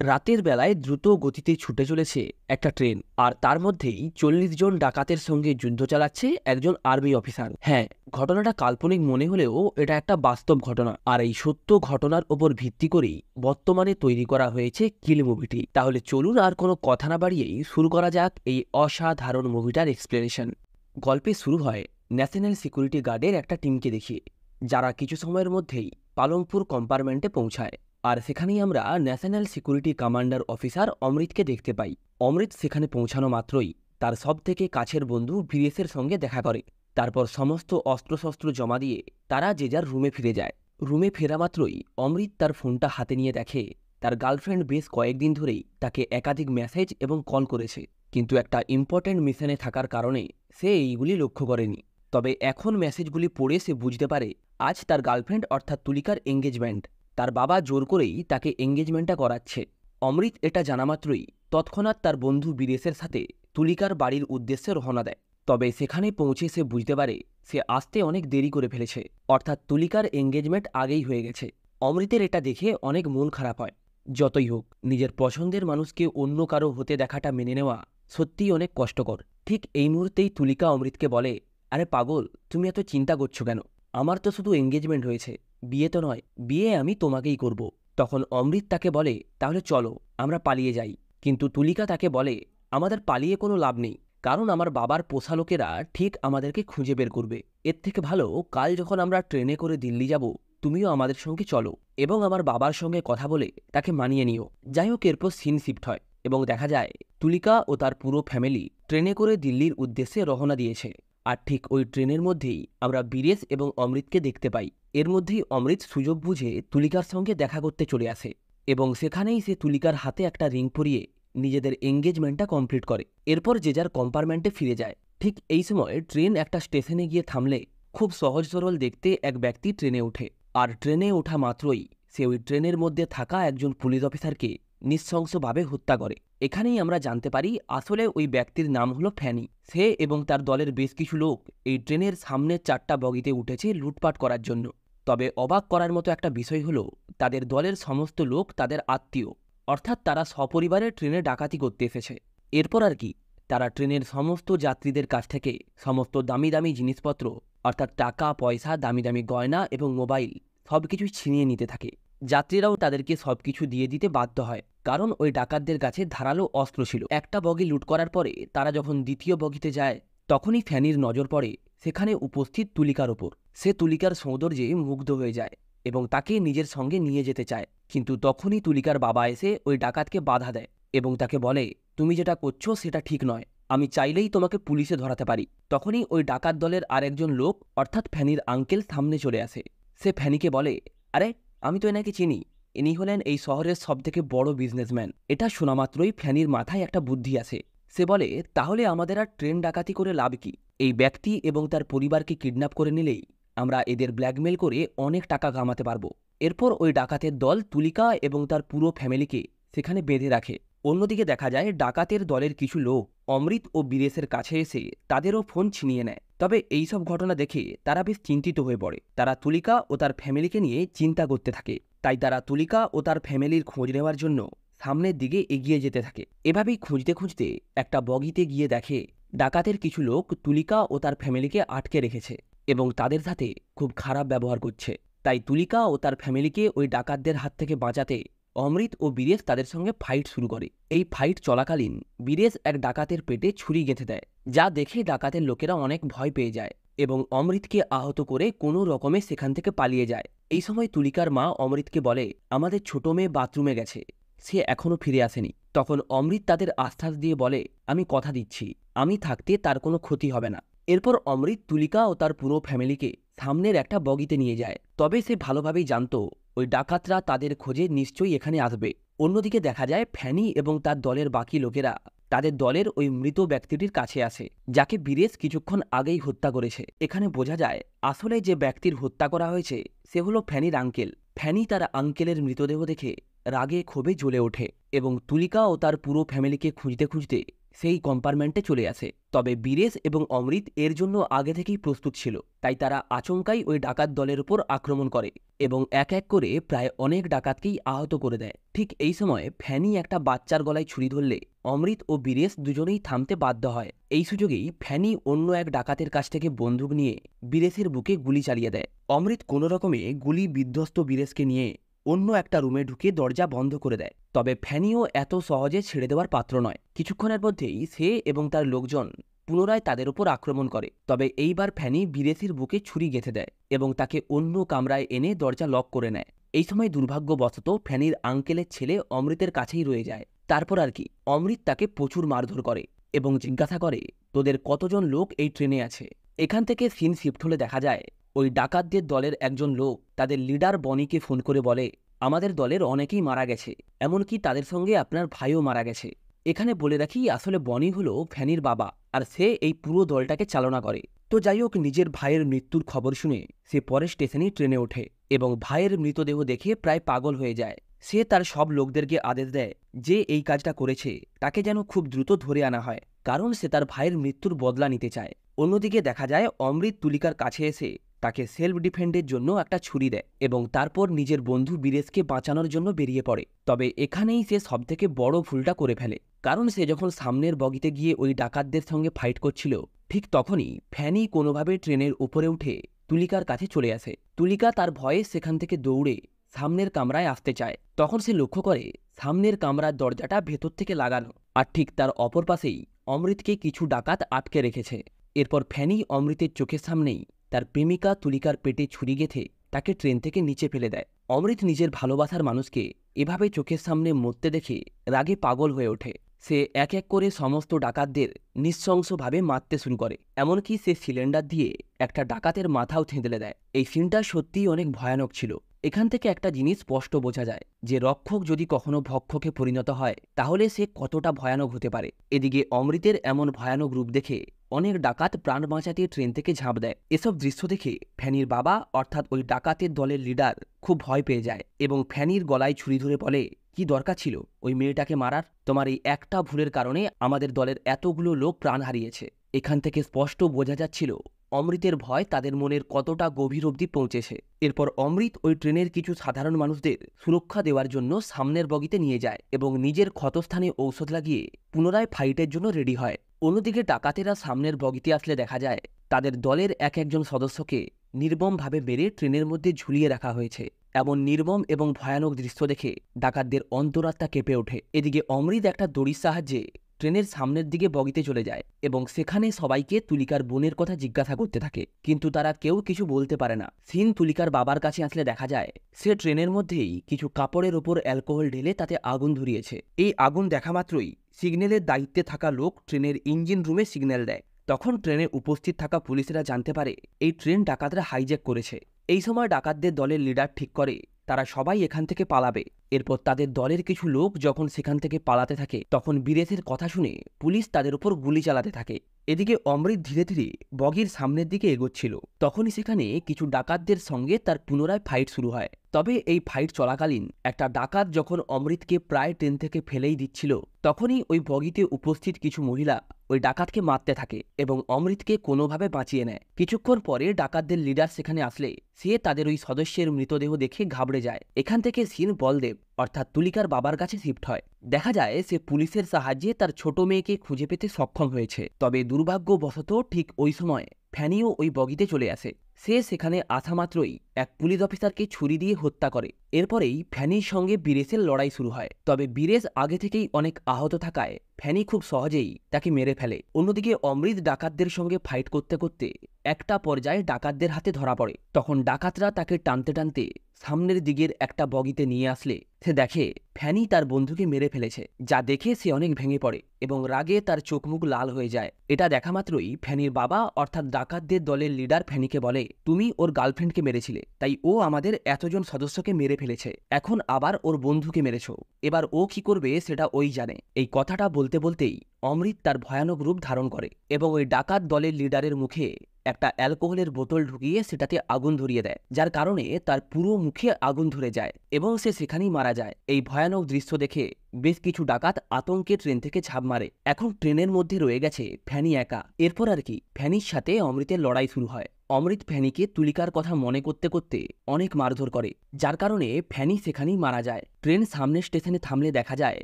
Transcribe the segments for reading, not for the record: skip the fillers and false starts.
রাতের বেলায় দ্রুত গতিতে ছুটে চলেছে একটা ট্রেন, আর তার মধ্যেই 40 জন ডাকাতের সঙ্গে যুদ্ধ চালাচ্ছে একজন আর্মি অফিসার। হ্যাঁ, ঘটনাটা কাল্পনিক মনে হলেও এটা একটা বাস্তব ঘটনা, আর এই সত্য ঘটনার ওপর ভিত্তি করেই বর্তমানে তৈরি করা হয়েছে কিল মুভিটি। তাহলে চলুন আর কোনো কথা না বাড়িয়েই শুরু করা যাক এই অসাধারণ মুভিটার এক্সপ্লেনেশন। গল্পে শুরু হয় ন্যাশনাল সিকিউরিটি গার্ডের একটা টিমকে দেখিয়ে, যারা কিছু সময়ের মধ্যেই পালংপুর কম্পার্টমেন্টে পৌঁছায়। আর সেখানেই আমরা ন্যাশনাল সিকিউরিটি কমান্ডার অফিসার অমৃতকে দেখতে পাই। অমৃত সেখানে পৌঁছানো মাত্রই তার সবথেকে কাছের বন্ধু বীরেশের সঙ্গে দেখা করে। তারপর সমস্ত অস্ত্রশস্ত্র জমা দিয়ে তারা যে যার রুমে ফিরে যায়। রুমে ফেরা মাত্রই অমৃত তার ফোনটা হাতে নিয়ে দেখে তার গার্লফ্রেন্ড বেশ কয়েকদিন ধরেই তাকে একাধিক মেসেজ এবং কল করেছে, কিন্তু একটা ইম্পর্ট্যান্ট মিশনে থাকার কারণে সে এইগুলি লক্ষ্য করেনি। তবে এখন মেসেজগুলি পড়ে সে বুঝতে পারে আজ তার গার্লফ্রেন্ড অর্থাৎ তুলিকার এঙ্গেজমেন্ট। তার বাবা জোর করেই তাকে এঙ্গেজমেন্টটা করাচ্ছে। অমৃত এটা জানা মাত্রই তৎক্ষণাৎ তার বন্ধু বীরেশের সাথে তুলিকার বাড়ির উদ্দেশ্যে রওনা দেয়। তবে সেখানে পৌঁছে সে বুঝতে পারে সে আসতে অনেক দেরি করে ফেলেছে, অর্থাৎ তুলিকার এঙ্গেজমেন্ট আগেই হয়ে গেছে। অমৃতের এটা দেখে অনেক মন খারাপ হয়। যতই হোক, নিজের পছন্দের মানুষকে অন্য কারো হতে দেখাটা মেনে নেওয়া সত্যিই অনেক কষ্টকর। ঠিক এই মুহূর্তেই তুলিকা অমৃতকে বলে, আরে পাগল, তুমি এত চিন্তা করছো কেন? আমার তো শুধু এঙ্গেজমেন্ট হয়েছে, বিয়ে তো নয়। বিয়ে আমি তোমাকেই করব। তখন অমৃত তাকে বলে, তাহলে চলো আমরা পালিয়ে যাই। কিন্তু তুলিকা তাকে বলে, আমাদের পালিয়ে কোনো লাভ নেই, কারণ আমার বাবার পোষা লোকেরা ঠিক আমাদেরকে খুঁজে বের করবে। এর থেকে ভালো কাল যখন আমরা ট্রেনে করে দিল্লি যাব, তুমিও আমাদের সঙ্গে চলো এবং আমার বাবার সঙ্গে কথা বলে তাকে মানিয়ে নিও। যাই হোক, এরপর সিন শিফট হয় এবং দেখা যায় তুলিকা ও তার পুরো ফ্যামিলি ট্রেনে করে দিল্লির উদ্দেশ্যে রওনা দিয়েছে। আর ঠিক ওই ট্রেনের মধ্যেই আমরা বীরেশ এবং অমৃতকে দেখতে পাই। এর মধ্যেই অমৃত সুযোগ বুঝে তুলিকার সঙ্গে দেখা করতে চলে আসে এবং সেখানেই সে তুলিকার হাতে একটা রিং পরিয়ে নিজেদের এঙ্গেজমেন্টটা কমপ্লিট করে। এরপর যে যার কম্পার্টমেন্টে ফিরে যায়। ঠিক এই সময় ট্রেন একটা স্টেশনে গিয়ে থামলে খুব সহজ সরল দেখতে এক ব্যক্তি ট্রেনে ওঠে। আর ট্রেনে ওঠা মাত্রই সে ওই ট্রেনের মধ্যে থাকা একজন পুলিশ অফিসারকে নৃশংসভাবে হত্যা করে। এখানেই আমরা জানতে পারি আসলে ওই ব্যক্তির নাম হলো ফ্যানি। সে এবং তার দলের বেশ কিছু লোক এই ট্রেনের সামনের 4টা বগিতে উঠেছে লুটপাট করার জন্য। তবে অবাক করার মতো একটা বিষয় হলো তাদের দলের সমস্ত লোক তাদের আত্মীয়, অর্থাৎ তারা সপরিবারে ট্রেনে ডাকাতি করতে এসেছে। এরপর আর কি, তারা ট্রেনের সমস্ত যাত্রীদের কাছ থেকে সমস্ত দামি দামি জিনিসপত্র অর্থাৎ টাকা পয়সা, দামি দামি গয়না এবং মোবাইল সবকিছুই ছিনিয়ে নিতে থাকে। যাত্রীরাও তাদেরকে সবকিছু দিয়ে দিতে বাধ্য হয়, কারণ ওই ডাকাতদের কাছে ধারালো অস্ত্র ছিল। একটা বগি লুট করার পরে তারা যখন দ্বিতীয় বগিতে যায়, তখনই ফ্যানির নজর পড়ে সেখানে উপস্থিত তুলিকার ওপর। সে তুলিকার সৌন্দর্যে মুগ্ধ হয়ে যায় এবং তাকে নিজের সঙ্গে নিয়ে যেতে চায়। কিন্তু তখনই তুলিকার বাবা এসে ওই ডাকাতকে বাধা দেয় এবং তাকে বলে, তুমি যেটা করছো সেটা ঠিক নয়, আমি চাইলেই তোমাকে পুলিশে ধরাতে পারি। তখনই ওই ডাকাত দলের আরেকজন লোক অর্থাৎ ফ্যানির আঙ্কেল সামনে চলে আসে। সে ফ্যানিকে বলে, আরে আমি তো এনাকে চিনি, ইনি হলেন এই শহরের সবথেকে বড় বিজনেসম্যান। এটা শোনা মাত্রই ফ্যানির মাথায় একটা বুদ্ধি আসে। সে বলে, তাহলে আমাদের আর ট্রেন ডাকাতি করে লাভ কি? এই ব্যক্তি এবং তার পরিবারকে কিডন্যাপ করে নিলেই আমরা এদের ব্ল্যাকমেল করে অনেক টাকা কামাতে পারবো। এরপর ওই ডাকাতের দল তুলিকা এবং তার পুরো ফ্যামিলিকে সেখানে বেঁধে রাখে। অন্যদিকে দেখা যায় ডাকাতের দলের কিছু লোক অমৃত ও বীরেশের কাছে এসে তাদেরও ফোন ছিনিয়ে নেয়। তবে এইসব ঘটনা দেখে তারা বেশ চিন্তিত হয়ে পড়ে। তারা তুলিকা ও তার ফ্যামিলিকে নিয়ে চিন্তা করতে থাকে। তাই তারা তুলিকা ও তার ফ্যামিলির খোঁজ নেওয়ার জন্য সামনের দিকে এগিয়ে যেতে থাকে। এভাবেই খুঁজতে খুঁজতে একটা বগিতে গিয়ে দেখে ডাকাতের কিছু লোক তুলিকা ও তার ফ্যামিলিকে আটকে রেখেছে এবং তাদের সাথে খুব খারাপ ব্যবহার করছে। তাই তুলিকা ও তার ফ্যামিলিকে ওই ডাকাতদের হাত থেকে বাঁচাতে অমৃত ও বীরেশ তাদের সঙ্গে ফাইট শুরু করে। এই ফাইট চলাকালীন বীরেশ এক ডাকাতের পেটে ছুরি গেঁথে দেয়, যা দেখে ডাকাতের লোকেরা অনেক ভয় পেয়ে যায় এবং অমৃতকে আহত করে কোনো রকমে সেখান থেকে পালিয়ে যায়। এই সময় তুলিকার মা অমৃতকে বলে, আমাদের ছোট মেয়ে বাথরুমে গেছে, সে এখনো ফিরে আসেনি। তখন অমৃত তাদের আশ্বাস দিয়ে বলে, আমি কথা দিচ্ছি আমি থাকতে তার কোনো ক্ষতি হবে না। এরপর অমৃত তুলিকা ও তার পুরো ফ্যামিলিকে সামনের একটা বগিতে নিয়ে যায়। তবে সে ভালোভাবেই জানতো ওই ডাকাতরা তাদের খোঁজে নিশ্চয়ই এখানে আসবে। অন্যদিকে দেখা যায় ফ্যানি এবং তার দলের বাকি লোকেরা তাদের দলের ওই মৃত ব্যক্তিটির কাছে আসে, যাকে বীরেশ কিছুক্ষণ আগেই হত্যা করেছে। এখানে বোঝা যায় আসলে যে ব্যক্তির হত্যা করা হয়েছে সে হলো ফ্যানির আঙ্কেল। ফ্যানি তার আঙ্কেলের মৃতদেহ দেখে রাগে ক্ষোভে জ্বলে ওঠে এবং তুলিকা ও তার পুরো ফ্যামিলিকে খুঁজতে খুঁজতে সেই কম্পার্টমেন্টে চলে আসে। তবে বীরেশ এবং অমৃত এর জন্য আগে থেকেই প্রস্তুত ছিল, তাই তারা আচমকাই ওই ডাকাত দলের উপর আক্রমণ করে এবং এক এক করে প্রায় অনেক ডাকাতকেই আহত করে দেয়। ঠিক এই সময় ফ্যানি একটা বাচ্চার গলায় ছুরি ধরলে অমৃত ও বীরেশ দুজনেই থামতে বাধ্য হয়। এই সুযোগেই ফ্যানি অন্য এক ডাকাতের কাছ থেকে বন্দুক নিয়ে বীরেশের বুকে গুলি চালিয়ে দেয়। অমৃত কোনো রকমে গুলি বিধ্বস্ত বীরেশকে নিয়ে অন্য একটা রুমে ঢুকে দরজা বন্ধ করে দেয়। তবে ফ্যানিও এত সহজে ছেড়ে দেওয়ার পাত্র নয়। কিছুক্ষণের মধ্যেই সে এবং তার লোকজন পুনরায় তাদের উপর আক্রমণ করে। তবে এইবার ফ্যানি বীরেশের বুকে ছুরি গেঁথে দেয় এবং তাকে অন্য কামরায় এনে দরজা লক করে নেয়। এই সময় দুর্ভাগ্যবশত ফ্যানির আঙ্কেলের ছেলে অমৃতের কাছেই রয়ে যায়। তারপর আর কি, অমৃত তাকে প্রচুর মারধর করে এবং জিজ্ঞাসা করে, তোদের কতজন লোক এই ট্রেনে আছে? এখান থেকে সিন শিফট হলে দেখা যায় ওই ডাকাতদের দলের একজন লোক তাদের লিডার বনিকে ফোন করে বলে, আমাদের দলের অনেকেই মারা গেছে, এমনকি তাদের সঙ্গে আপনার ভাইও মারা গেছে। এখানে বলে রাখি, আসলে বনি হলো ফ্যানির বাবা, আর সে এই পুরো দলটাকে চালনা করে। তো যাই হোক, নিজের ভাইয়ের মৃত্যুর খবর শুনে সে পরের স্টেশনেই ট্রেনে ওঠে এবং ভাইয়ের মৃতদেহ দেখে প্রায় পাগল হয়ে যায়। সে তার সব লোকদেরকে আদেশ দেয় যে এই কাজটা করেছে তাকে যেন খুব দ্রুত ধরে আনা হয়, কারণ সে তার ভাইয়ের মৃত্যুর বদলা নিতে চায়। অন্যদিকে দেখা যায় অমৃত তুলিকার কাছে এসে তাকে সেলফ ডিফেন্ডের জন্য একটা ছুরি দেয় এবং তারপর নিজের বন্ধু বীরেশকে বাঁচানোর জন্য বেরিয়ে পড়ে। তবে এখানেই সে সবথেকে বড় ভুলটা করে ফেলে, কারণ সে যখন সামনের বগিতে গিয়ে ওই ডাকাতদের সঙ্গে ফাইট করছিল, ঠিক তখনই ফ্যানি কোনোভাবে ট্রেনের উপরে উঠে তুলিকার কাছে চলে আসে। তুলিকা তার ভয়ে সেখান থেকে দৌড়ে সামনের কামরায় আসতে চায়। তখন সে লক্ষ্য করে সামনের কামরার দরজাটা ভেতর থেকে লাগানো, আর ঠিক তার অপর পাশেই অমৃতকে কিছু ডাকাত আটকে রেখেছে। এরপর ফ্যানি অমৃতের চোখের সামনেই তার প্রেমিকা তুলিকার পেটে ছুরি গেঁথে তাকে ট্রেন থেকে নিচে ফেলে দেয়। অমৃত নিজের ভালোবাসার মানুষকে এভাবে চোখের সামনে মরতে দেখে রাগে পাগল হয়ে ওঠে। সে এক এক করে সমস্ত ডাকাতদের নৃশংসভাবে মারতে শুরু করে, এমনকি সে সিলিন্ডার দিয়ে একটা ডাকাতের মাথাও থেঁতলে দেয়। এই সিনটা সত্যিই অনেক ভয়ানক ছিল। এখান থেকে একটা জিনিস স্পষ্ট বোঝা যায় যে রক্ষক যদি কখনো ভক্ষকে পরিণত হয় তাহলে সে কতটা ভয়ানক হতে পারে। এদিকে অমৃতের এমন ভয়ানক রূপ দেখে অনেক ডাকাত প্রাণ বাঁচাতে ট্রেন থেকে ঝাঁপ দেয়। এসব দৃশ্য দেখে ফ্যানির বাবা অর্থাৎ ওই ডাকাতের দলের লিডার খুব ভয় পেয়ে যায় এবং ফ্যানির গলায় ছুরি ধরে বলে, কি দরকার ছিল ওই মেয়েটাকে মারার? তোমার এই একটা ভুলের কারণে আমাদের দলের এতগুলো লোক প্রাণ হারিয়েছে। এখান থেকে স্পষ্ট বোঝা যাচ্ছিল অমৃতের ভয় তাদের মনের কতটা গভীর অবধি পৌঁছেছে। এরপর অমৃত ওই ট্রেনের কিছু সাধারণ মানুষদের সুরক্ষা দেওয়ার জন্য সামনের বগিতে নিয়ে যায় এবং নিজের ক্ষতস্থানে ঔষধ লাগিয়ে পুনরায় ফাইটের জন্য রেডি হয়। অন্যদিকে ডাকাতেরা সামনের বগিতে আসলে দেখা যায় তাদের দলের এক একজন সদস্যকে নির্মমভাবে মেরে ট্রেনের মধ্যে ঝুলিয়ে রাখা হয়েছে। এমন নির্মম এবং ভয়ানক দৃশ্য দেখে ডাকাতদের অন্তরাত্মা কেঁপে ওঠে। এদিকে অমৃত একটা দড়ির সাহায্যে ট্রেনের সামনের দিকে বগিতে চলে যায় এবং সেখানে সবাইকে তুলিকার বোনের কথা জিজ্ঞাসা করতে থাকে, কিন্তু তারা কেউ কিছু বলতে পারে না। সিন তুলিকার বাবার কাছে আসলে দেখা যায় সে ট্রেনের মধ্যেই কিছু কাপড়ের ওপর অ্যালকোহল ঢেলে তাতে আগুন ধরিয়েছে। এই আগুন দেখা মাত্রই সিগন্যালের দায়িত্বে থাকা লোক ট্রেনের ইঞ্জিন রুমে সিগন্যাল দেয়। তখন ট্রেনে উপস্থিত থাকা পুলিশেরা জানতে পারে এই ট্রেন ডাকাতরা হাইজ্যাক করেছে। এই সময় ডাকাতদের দলের লিডার ঠিক করে তারা সবাই এখান থেকে পালাবে। এরপর তাদের দলের কিছু লোক যখন সেখান থেকে পালাতে থাকে তখন বীরেশের কথা শুনে পুলিশ তাদের উপর গুলি চালাতে থাকে। এদিকে অমৃত ধীরে ধীরে বগির সামনের দিকে এগোচ্ছিল। তখনই সেখানে কিছু ডাকাতদের সঙ্গে তার পুনরায় ফাইট শুরু হয়। তবে এই ফাইট চলাকালীন একটা ডাকাত যখন অমৃতকে প্রায় ট্রেন থেকে ফেলেই দিচ্ছিল তখনই ওই বগিতে উপস্থিত কিছু মহিলা ওই ডাকাতকে মারতে থাকে এবং অমৃতকে কোনোভাবে বাঁচিয়ে নেয়। কিছুক্ষণ পরে ডাকাতদের লিডার সেখানে আসলে সে তাদের ওই সদস্যের মৃতদেহ দেখে ঘাবড়ে যায়। এখান থেকে সিন বলদেব অর্থাৎ তুলিকার বাবার কাছে শিফট হয়। দেখা যায় সে পুলিশের সাহায্যে তার ছোট মেয়েকে খুঁজে পেতে সক্ষম হয়েছে। তবে দুর্ভাগ্যবশত ঠিক ওই সময় ফ্যানিও ওই বগিতে চলে আসে। সে সেখানে আসা মাত্রই এক পুলিশ অফিসারকে ছুরি দিয়ে হত্যা করে। এরপরেই ফ্যানির সঙ্গে বীরেশের লড়াই শুরু হয়। তবে বীরেশ আগে থেকেই অনেক আহত থাকায় ফ্যানি খুব সহজেই তাকে মেরে ফেলে। অন্যদিকে অমৃত ডাকাতদের সঙ্গে ফাইট করতে করতে একটা পর্যায়ে ডাকাতদের হাতে ধরা পড়ে। তখন ডাকাতরা তাকে টানতে টানতে সামনের দিকের একটা বগিতে নিয়ে আসলে সে দেখে ফ্যানি তার বন্ধুকে মেরে ফেলেছে, যা দেখে সে অনেক ভেঙে পড়ে এবং রাগে তার চোখ মুখ লাল হয়ে যায়। এটা দেখা মাত্রই ফ্যানির বাবা অর্থাৎ ডাকাতদের দলের লিডার ফ্যানিকে বলে, তুমি ওর গার্লফ্রেন্ডকে মেরেছিলে, তাই ও আমাদের এতজন সদস্যকে মেরে ফেলেছে, এখন আবার ওর বন্ধুকে মেরেছ, এবার ও কি করবে সেটা ওই জানে। এই কথাটা বলতে বলতেই অমৃত তার ভয়ানক রূপ ধারণ করে এবং ওই ডাকাত দলের লিডারের মুখে একটা অ্যালকোহলের বোতল ঢুকিয়ে সেটাতে আগুন ধরিয়ে দেয়, যার কারণে তার পুরো মুখে আগুন ধরে যায় এবং সে সেখানেই মারা যায়। এই ভয়ানক দৃশ্য দেখে বেশ কিছু ডাকাত আতঙ্কে ট্রেন থেকে ঝাঁপ মারে। এখন ট্রেনের মধ্যে রয়ে গেছে ফ্যানি একা। এরপর আর কি, ফ্যানির সাথে অমৃতের লড়াই শুরু হয়। অমৃত ফ্যানিকে তুলিকার কথা মনে করতে করতে অনেক মারধর করে, যার কারণে ফ্যানি সেখানেই মারা যায়। ট্রেন সামনের স্টেশনে থামলে দেখা যায়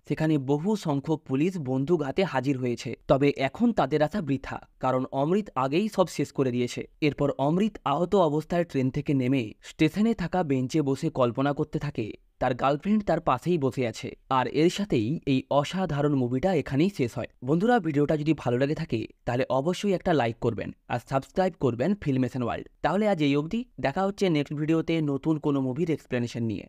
সেখানে বহু সংখ্যক পুলিশ বন্দুক হাতে হাজির হয়েছে। তবে এখন তাদের আশা বৃথা, কারণ অমৃত আগেই সব শেষ করে দিয়েছে। এরপর অমৃত আহত অবস্থায় ট্রেন থেকে নেমে স্টেশনে থাকা বেঞ্চে বসে কল্পনা করতে থাকে তার গার্লফ্রেন্ড তার পাশেই বসে আছে। আর এর সাথেই এই অসাধারণ মুভিটা এখানেই শেষ হয়। বন্ধুরা, ভিডিওটা যদি ভালো লাগে থাকে তাহলে অবশ্যই একটা লাইক করবেন আর সাবস্ক্রাইব করবেন ফিল্মেশন ওয়ার্ল্ড। তাহলে আজ এই অবধি, দেখা হচ্ছে নেক্সট ভিডিওতে নতুন কোনো মুভির এক্সপ্লেনেশন নিয়ে।